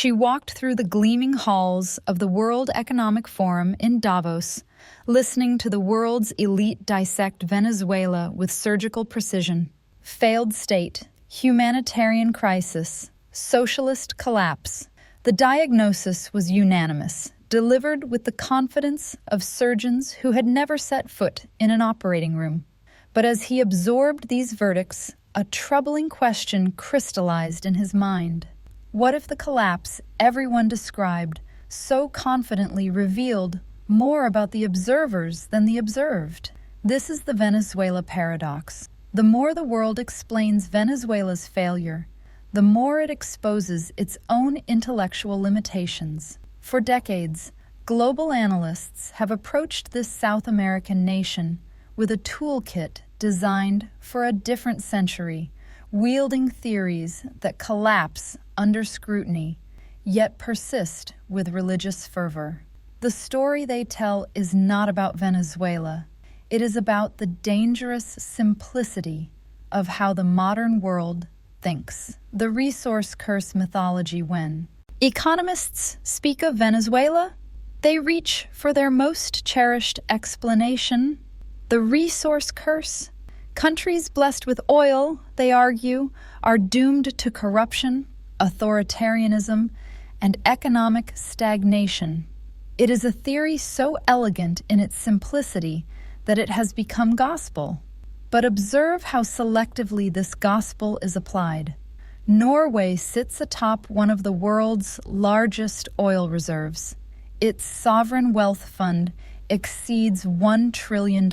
She walked through the gleaming halls of the World Economic Forum in Davos, listening to the world's elite dissect Venezuela with surgical precision. Failed state, humanitarian crisis, socialist collapse. The diagnosis was unanimous, delivered with the confidence of surgeons who had never set foot in an operating room. But as he absorbed these verdicts, a troubling question crystallized in his mind. What if the collapse everyone described so confidently revealed more about the observers than the observed? This is the Venezuela paradox. The more the world explains Venezuela's failure, the more it exposes its own intellectual limitations. For decades, global analysts have approached this South American nation with a toolkit designed for a different century, wielding theories that collapse under scrutiny, yet persist with religious fervor. The story they tell is not about Venezuela. It is about the dangerous simplicity of how the modern world thinks. The resource curse mythology. When economists speak of Venezuela, they reach for their most cherished explanation, the resource curse. Countries blessed with oil, they argue, are doomed to corruption, authoritarianism, and economic stagnation. It is a theory so elegant in its simplicity that it has become gospel. But observe how selectively this gospel is applied. Norway sits atop one of the world's largest oil reserves. Its sovereign wealth fund exceeds $1 trillion.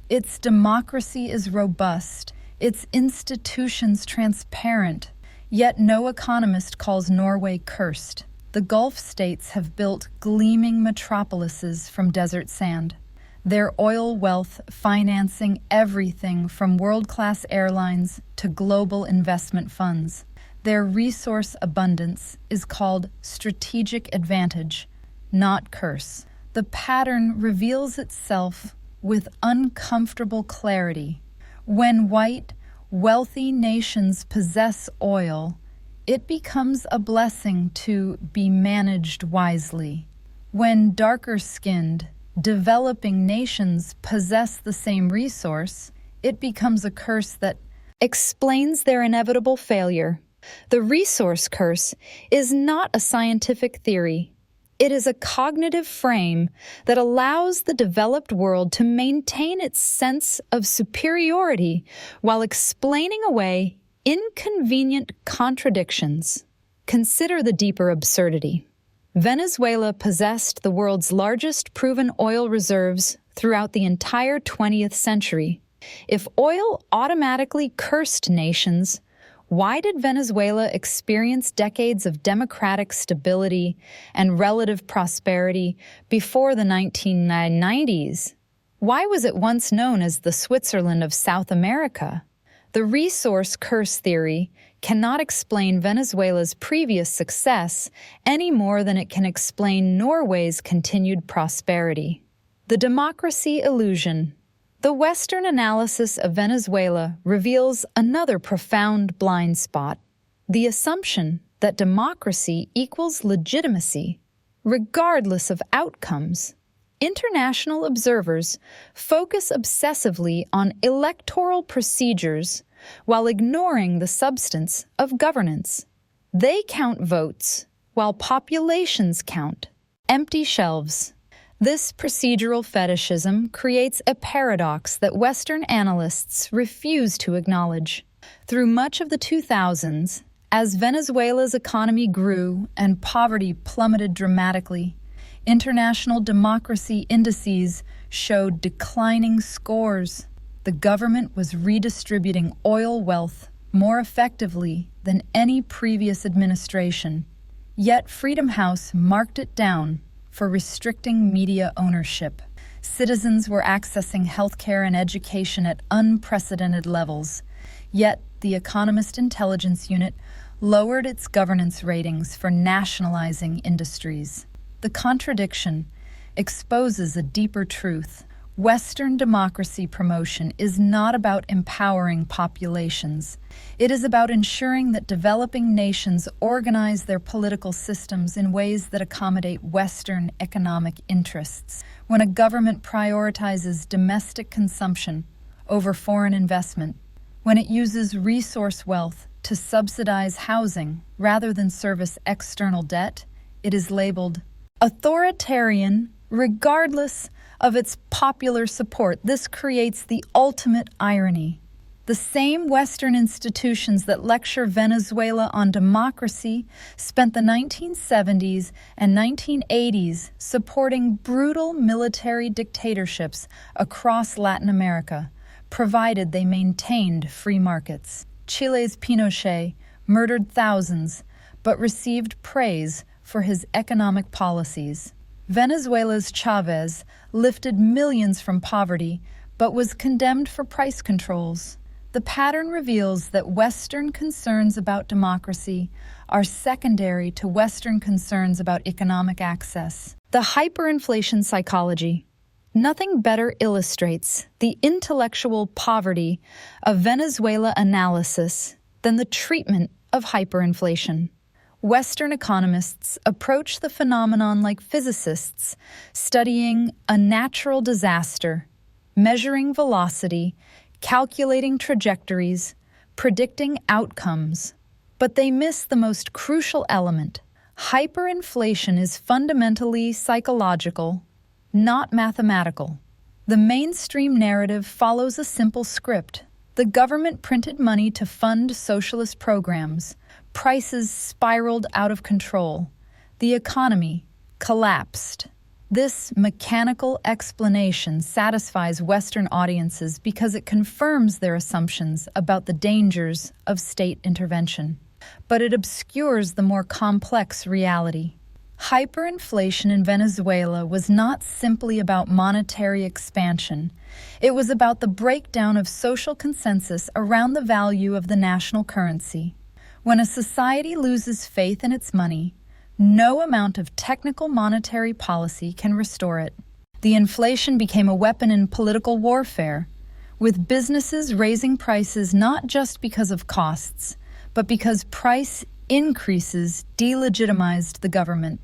Its democracy is robust, its institutions transparent, yet no economist calls Norway cursed. The Gulf states have built gleaming metropolises from desert sand, their oil wealth financing everything from world-class airlines to global investment funds. Their resource abundance is called strategic advantage, not curse. The pattern reveals itself with uncomfortable clarity. When white, wealthy nations possess oil, it becomes a blessing to be managed wisely. When darker-skinned, developing nations possess the same resource, it becomes a curse that explains their inevitable failure. The resource curse is not a scientific theory. It is a cognitive frame that allows the developed world to maintain its sense of superiority while explaining away inconvenient contradictions. Consider the deeper absurdity. Venezuela possessed the world's largest proven oil reserves throughout the entire 20th century. If oil automatically cursed nations, why did Venezuela experience decades of democratic stability and relative prosperity before the 1990s? Why was it once known as the Switzerland of South America? The resource curse theory cannot explain Venezuela's previous success any more than it can explain Norway's continued prosperity. The democracy illusion. The Western analysis of Venezuela reveals another profound blind spot: the assumption that democracy equals legitimacy, regardless of outcomes. International observers focus obsessively on electoral procedures while ignoring the substance of governance. They count votes, while populations count empty shelves. This procedural fetishism creates a paradox that Western analysts refuse to acknowledge. Through much of the 2000s, as Venezuela's economy grew and poverty plummeted dramatically, international democracy indices showed declining scores. The government was redistributing oil wealth more effectively than any previous administration. Yet Freedom House marked it down for restricting media ownership. Citizens were accessing healthcare and education at unprecedented levels. Yet the Economist Intelligence Unit lowered its governance ratings for nationalizing industries. The contradiction exposes a deeper truth. Western democracy promotion is not about empowering populations. It is about ensuring that developing nations organize their political systems in ways that accommodate Western economic interests. When a government prioritizes domestic consumption over foreign investment, when it uses resource wealth to subsidize housing rather than service external debt, it is labeled authoritarian, regardless of its popular support. This creates the ultimate irony. The same Western institutions that lecture Venezuela on democracy spent the 1970s and 1980s supporting brutal military dictatorships across Latin America, provided they maintained free markets. Chile's Pinochet murdered thousands, but received praise for his economic policies. Venezuela's Chavez lifted millions from poverty, but was condemned for price controls. The pattern reveals that Western concerns about democracy are secondary to Western concerns about economic access. The hyperinflation psychology. Nothing better illustrates the intellectual poverty of Venezuela analysis than the treatment of hyperinflation. Western economists approach the phenomenon like physicists, studying a natural disaster, measuring velocity, calculating trajectories, predicting outcomes. But they miss the most crucial element. Hyperinflation is fundamentally psychological, not mathematical. The mainstream narrative follows a simple script. The government printed money to fund socialist programs. Prices spiraled out of control. The economy collapsed. This mechanical explanation satisfies Western audiences because it confirms their assumptions about the dangers of state intervention. But it obscures the more complex reality. Hyperinflation in Venezuela was not simply about monetary expansion. It was about the breakdown of social consensus around the value of the national currency. When a society loses faith in its money, no amount of technical monetary policy can restore it. The inflation became a weapon in political warfare, with businesses raising prices not just because of costs, but because price increases delegitimized the government.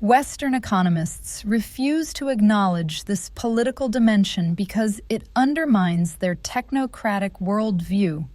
Western economists refuse to acknowledge this political dimension because it undermines their technocratic worldview.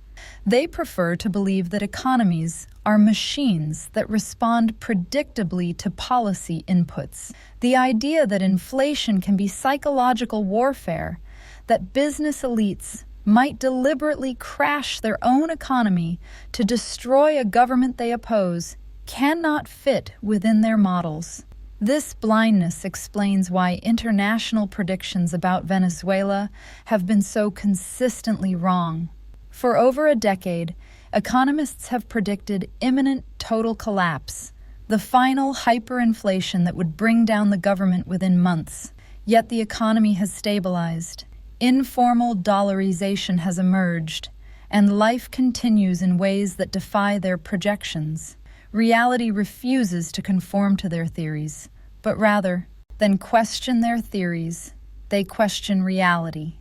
They prefer to believe that economies are machines that respond predictably to policy inputs. The idea that inflation can be psychological warfare, that business elites might deliberately crash their own economy to destroy a government they oppose, cannot fit within their models. This blindness explains why international predictions about Venezuela have been so consistently wrong. For over a decade, economists have predicted imminent total collapse, the final hyperinflation that would bring down the government within months. Yet the economy has stabilized. Informal dollarization has emerged, and life continues in ways that defy their projections. Reality refuses to conform to their theories, but rather than question their theories, they question reality.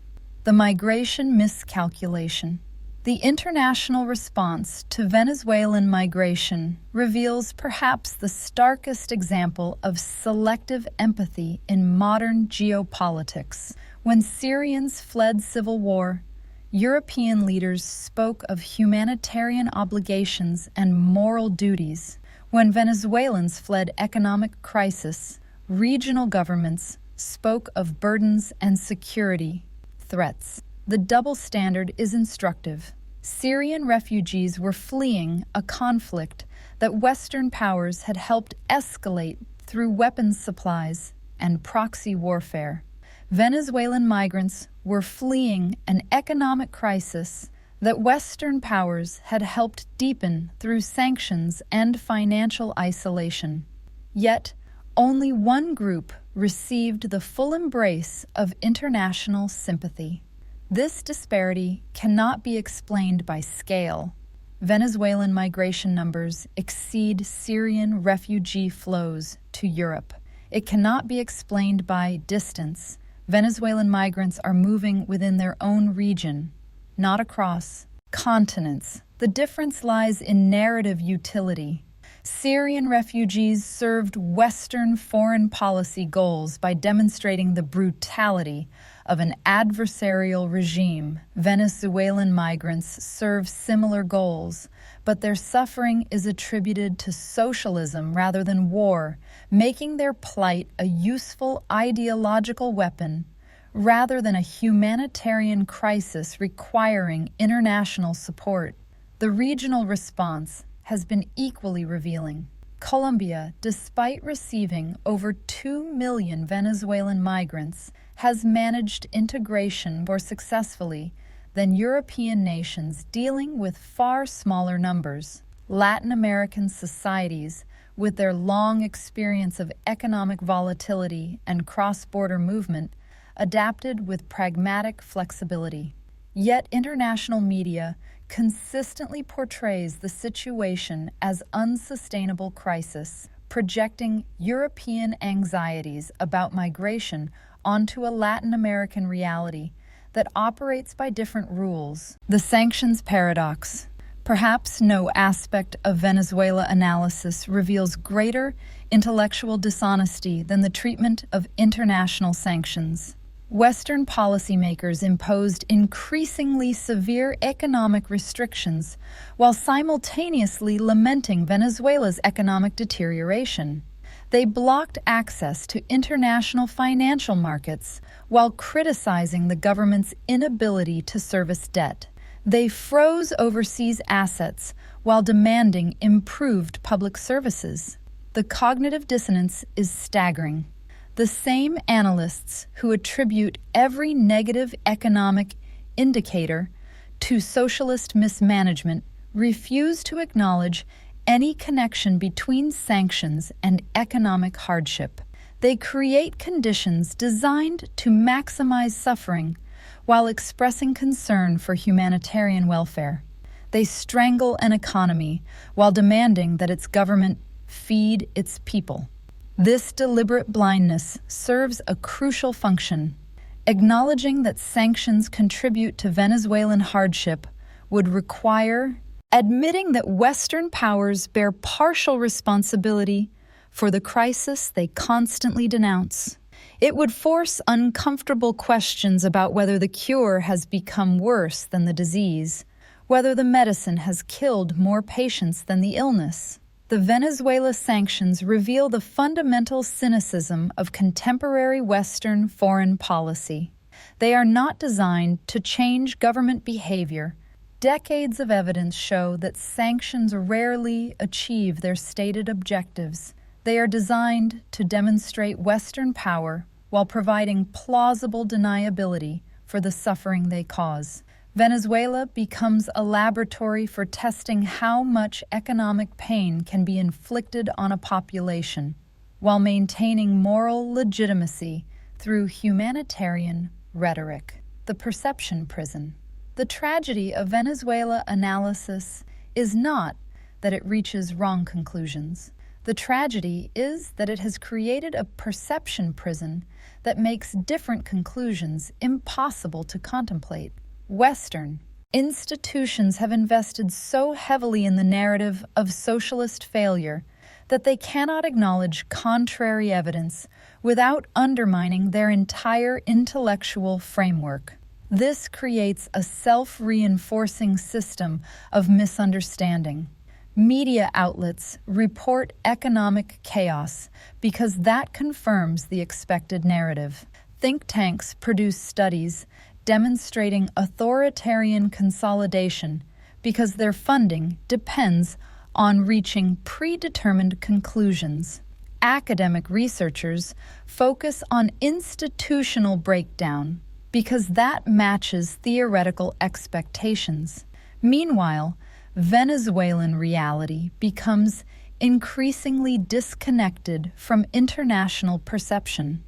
The migration miscalculation. The international response to Venezuelan migration reveals perhaps the starkest example of selective empathy in modern geopolitics. When Syrians fled civil war, European leaders spoke of humanitarian obligations and moral duties. When Venezuelans fled economic crisis, regional governments spoke of burdens and security threats. The double standard is instructive. Syrian refugees were fleeing a conflict that Western powers had helped escalate through weapons supplies and proxy warfare. Venezuelan migrants were fleeing an economic crisis that Western powers had helped deepen through sanctions and financial isolation. Yet, only one group received the full embrace of international sympathy. This disparity cannot be explained by scale. Venezuelan migration numbers exceed Syrian refugee flows to Europe. It cannot be explained by distance. Venezuelan migrants are moving within their own region, not across continents. The difference lies in narrative utility. Syrian refugees served Western foreign policy goals by demonstrating the brutality of an adversarial regime. Venezuelan migrants serve similar goals, but their suffering is attributed to socialism rather than war, making their plight a useful ideological weapon rather than a humanitarian crisis requiring international support. The regional response has been equally revealing. Colombia, despite receiving over 2 million Venezuelan migrants, has managed integration more successfully than European nations dealing with far smaller numbers. Latin American societies, with their long experience of economic volatility and cross-border movement, adapted with pragmatic flexibility. Yet international media consistently portrays the situation as unsustainable crisis, projecting European anxieties about migration onto a Latin American reality that operates by different rules. The sanctions paradox. Perhaps no aspect of Venezuela analysis reveals greater intellectual dishonesty than the treatment of international sanctions. Western policymakers imposed increasingly severe economic restrictions while simultaneously lamenting Venezuela's economic deterioration. They blocked access to international financial markets while criticizing the government's inability to service debt. They froze overseas assets while demanding improved public services. The cognitive dissonance is staggering. The same analysts who attribute every negative economic indicator to socialist mismanagement refuse to acknowledge any connection between sanctions and economic hardship. They create conditions designed to maximize suffering while expressing concern for humanitarian welfare. They strangle an economy while demanding that its government feed its people. This deliberate blindness serves a crucial function. Acknowledging that sanctions contribute to Venezuelan hardship would require admitting that Western powers bear partial responsibility for the crisis they constantly denounce. It would force uncomfortable questions about whether the cure has become worse than the disease, whether the medicine has killed more patients than the illness. The Venezuela sanctions reveal the fundamental cynicism of contemporary Western foreign policy. They are not designed to change government behavior. Decades of evidence show that sanctions rarely achieve their stated objectives. They are designed to demonstrate Western power while providing plausible deniability for the suffering they cause. Venezuela becomes a laboratory for testing how much economic pain can be inflicted on a population while maintaining moral legitimacy through humanitarian rhetoric. The perception prison. The tragedy of Venezuela analysis is not that it reaches wrong conclusions. The tragedy is that it has created a perception prison that makes different conclusions impossible to contemplate. Western institutions have invested so heavily in the narrative of socialist failure that they cannot acknowledge contrary evidence without undermining their entire intellectual framework. This creates a self-reinforcing system of misunderstanding. Media outlets report economic chaos because that confirms the expected narrative. Think tanks produce studies demonstrating authoritarian consolidation because their funding depends on reaching predetermined conclusions. Academic researchers focus on institutional breakdown because that matches theoretical expectations. Meanwhile, Venezuelan reality becomes increasingly disconnected from international perception.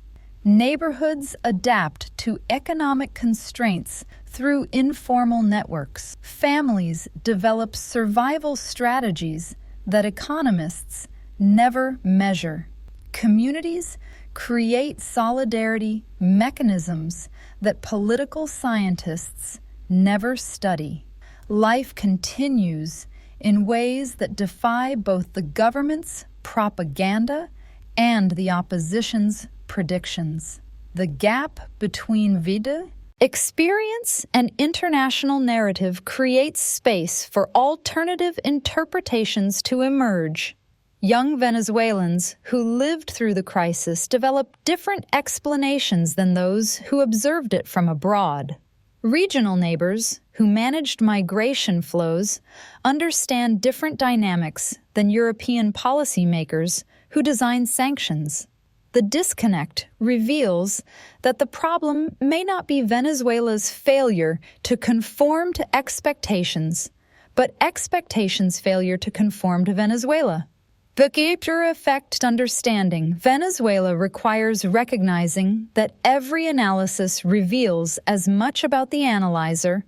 Neighborhoods adapt to economic constraints through informal networks. Families develop survival strategies that economists never measure. Communities create solidarity mechanisms that political scientists never study. Life continues in ways that defy both the government's propaganda and the opposition's predictions. The gap between vide, experience, and international narrative creates space for alternative interpretations to emerge. Young Venezuelans who lived through the crisis develop different explanations than those who observed it from abroad. Regional neighbors who managed migration flows understand different dynamics than European policymakers who design sanctions. The disconnect reveals that the problem may not be Venezuela's failure to conform to expectations, but expectations' failure to conform to Venezuela. The deeper effect understanding Venezuela requires recognizing that every analysis reveals as much about the analyzer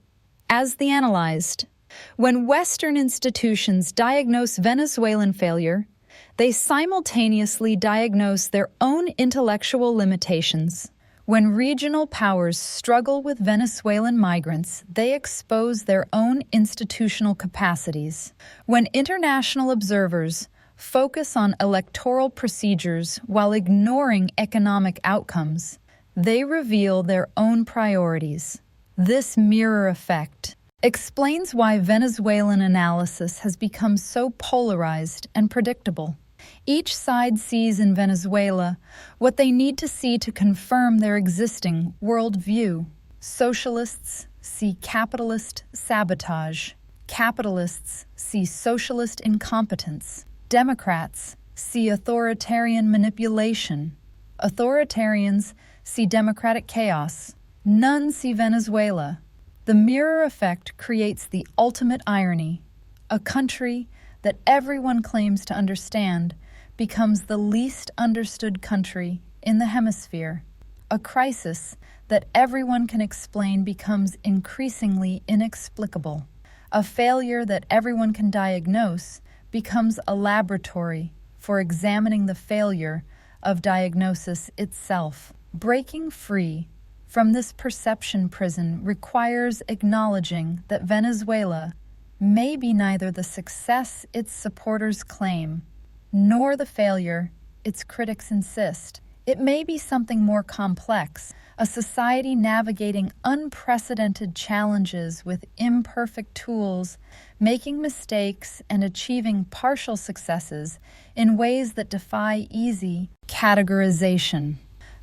as the analyzed. When Western institutions diagnose Venezuelan failure, they simultaneously diagnose their own intellectual limitations. When regional powers struggle with Venezuelan migrants, they expose their own institutional capacities. When international observers focus on electoral procedures while ignoring economic outcomes, they reveal their own priorities. This mirror effect explains why Venezuelan analysis has become so polarized and predictable. Each side sees in Venezuela what they need to see to confirm their existing worldview. Socialists see capitalist sabotage. Capitalists see socialist incompetence. Democrats see authoritarian manipulation. Authoritarians see democratic chaos. None see Venezuela. The mirror effect creates the ultimate irony. A country that everyone claims to understand becomes the least understood country in the hemisphere. A crisis that everyone can explain becomes increasingly inexplicable. A failure that everyone can diagnose becomes a laboratory for examining the failure of diagnosis itself. Breaking free from this perception prison requires acknowledging that Venezuela may be neither the success its supporters claim, nor the failure its critics insist. It may be something more complex, a society navigating unprecedented challenges with imperfect tools, making mistakes and achieving partial successes in ways that defy easy categorization.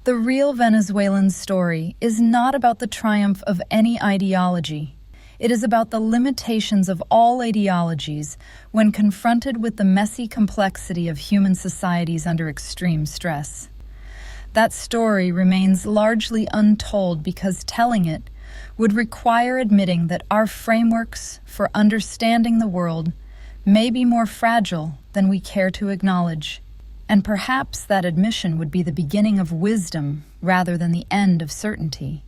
The real Venezuelan story is not about the triumph of any ideology. It is about the limitations of all ideologies when confronted with the messy complexity of human societies under extreme stress. That story remains largely untold because telling it would require admitting that our frameworks for understanding the world may be more fragile than we care to acknowledge. And perhaps that admission would be the beginning of wisdom rather than the end of certainty.